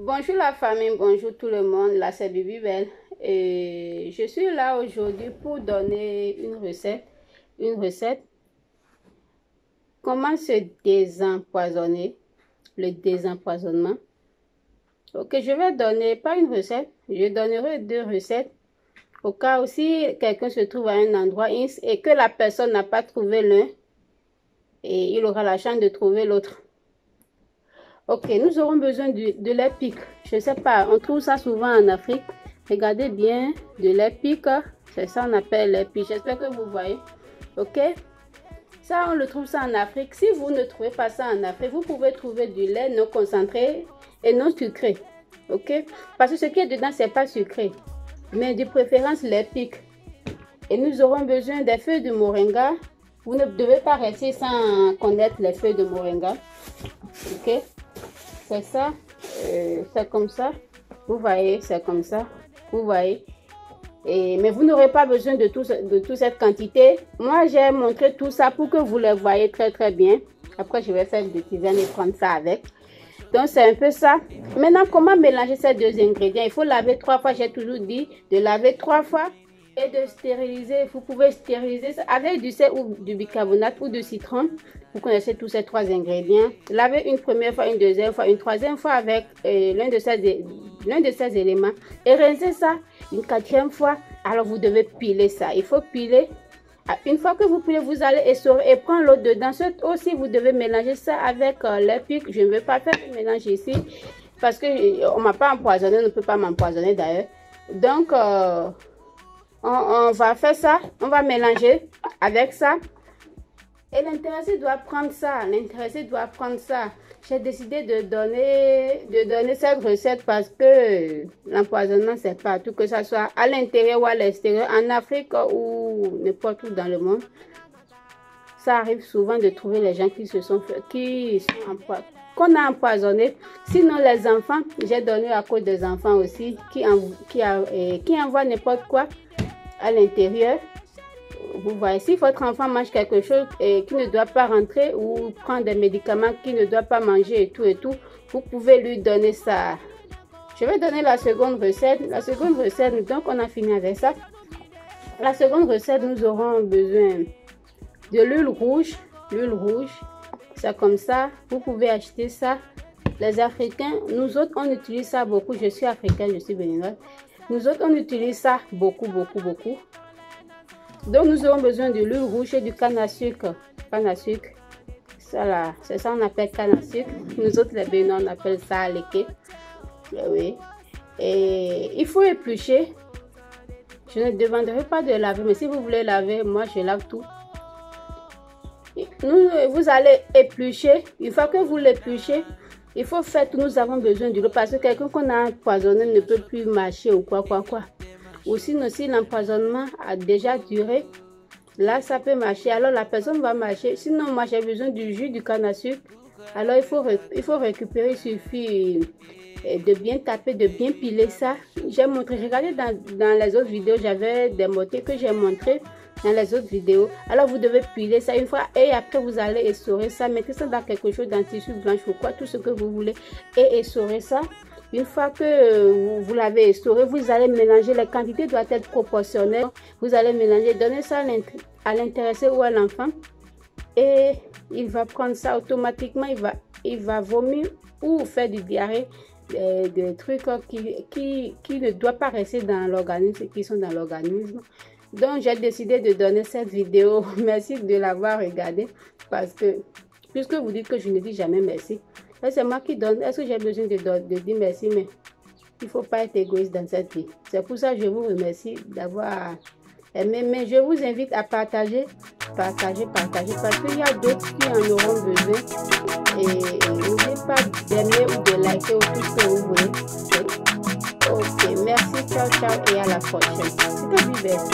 Bonjour la famille, bonjour tout le monde, là c'est Bibi Belle et je suis là aujourd'hui pour donner une recette. Comment se désempoisonner, le désempoisonnement. Ok, je vais donner, pas une recette, je donnerai 2 recettes au cas où si quelqu'un se trouve à un endroit et que la personne n'a pas trouvé l'un et il aura la chance de trouver l'autre. Ok, nous aurons besoin de lait pique. Je ne sais pas, on trouve ça souvent en Afrique. Regardez bien, de lait pique. C'est ça on appelle lait pique. J'espère que vous voyez. Ok, ça on le trouve ça en Afrique. Si vous ne trouvez pas ça en Afrique, vous pouvez trouver du lait non concentré et non sucré. Ok, parce que ce qui est dedans, c'est pas sucré, mais de préférence lait pique. Et nous aurons besoin des feuilles de moringa. Vous ne devez pas rester sans connaître les feuilles de moringa. Ok. C'est ça, c'est comme ça, vous voyez, c'est comme ça, vous voyez. Mais vous n'aurez pas besoin de toute cette quantité. Moi, j'ai montré tout ça pour que vous le voyez très bien. Après, je vais faire des tisanes et prendre ça avec. Donc, c'est un peu ça. Maintenant, comment mélanger ces 2 ingrédients? Il faut laver 3 fois, j'ai toujours dit de laver 3 fois. Et de stériliser, vous pouvez stériliser ça avec du sel ou du bicarbonate ou du citron. Vous connaissez tous ces 3 ingrédients. Lavez une première fois, une deuxième fois, une troisième fois avec l'un de ces éléments. Et rincez ça une 4e fois. Alors vous devez piler ça. Il faut piler. Une fois que vous pilez, vous allez essorer et prendre l'eau dedans. Aussi, vous devez mélanger ça avec lait pique. Je ne vais pas faire un mélange ici parce qu'on ne m'a pas empoisonné. On ne peut pas m'empoisonner d'ailleurs. Donc, on va faire ça, on va mélanger avec ça. Et l'intéressé doit prendre ça, J'ai décidé de donner cette recette parce que l'empoisonnement, c'est partout, que ce soit à l'intérieur ou à l'extérieur, en Afrique ou n'importe où dans le monde. Ça arrive souvent de trouver les gens qu'on a empoisonné. Sinon, les enfants, j'ai donné à cause des enfants aussi, qui envoient n'importe quoi à l'intérieur. Vous voyez, si votre enfant mange quelque chose qui ne doit pas rentrer ou prend des médicaments qu'il ne doit pas manger et tout, vous pouvez lui donner ça. Je vais donner la seconde recette. Donc on a fini avec ça. La seconde recette, nous aurons besoin de l'huile rouge. C'est comme ça. Vous pouvez acheter ça. Les Africains, nous autres, on utilise ça beaucoup. Je suis africaine, je suis béninoise. Nous autres, on utilise ça beaucoup. Donc, nous aurons besoin de l'huile rouge et du canne à sucre. Ça là, c'est ça on appelle canne à sucre. Nous autres, les Béninois, on appelle ça aléké. Oui. Et il faut éplucher. Je ne demanderai pas de laver, mais si vous voulez laver, moi, je lave tout. Vous allez éplucher. Une fois que vous l'épluchez, il faut faire tout. Nous avons besoin de l'eau parce que quelqu'un qu'on a empoisonné ne peut plus marcher ou quoi. Ou sinon, si l'empoisonnement a déjà duré, là, ça peut marcher. Alors, la personne va marcher. Sinon, moi, j'ai besoin du jus du canne à sucre. Alors, il faut récupérer. Il suffit de bien taper, de bien piler ça. J'ai montré, regardez dans les autres vidéos, j'avais des motifs que j'ai montré dans les autres vidéos. Alors, vous devez piler ça une fois et après, vous allez essorer ça. Mettez ça dans quelque chose, dans tissu blanche ou quoi, tout ce que vous voulez. Et essorer ça. Une fois que vous l'avez essoré, vous allez mélanger. Les quantités doivent être proportionnelles. Vous allez mélanger, donner ça à l'intéressé ou à l'enfant. Et il va prendre ça automatiquement. Il va vomir ou faire du diarrhée. Des trucs qui ne doivent pas rester dans l'organisme, qui sont dans l'organisme. Donc, j'ai décidé de donner cette vidéo. Merci de l'avoir regardée. Parce que, puisque vous dites que je ne dis jamais merci. C'est moi qui donne. Est-ce que j'ai besoin de dire merci? Mais il ne faut pas être égoïste dans cette vie. C'est pour ça que je vous remercie d'avoir aimé. Mais je vous invite à partager. Parce qu'il y a d'autres qui en auront besoin. Et n'oubliez pas d'aimer ou de liker ou tout ce que vous voulez. Ok, merci, ciao et à la prochaine. C'était Bibi Belle.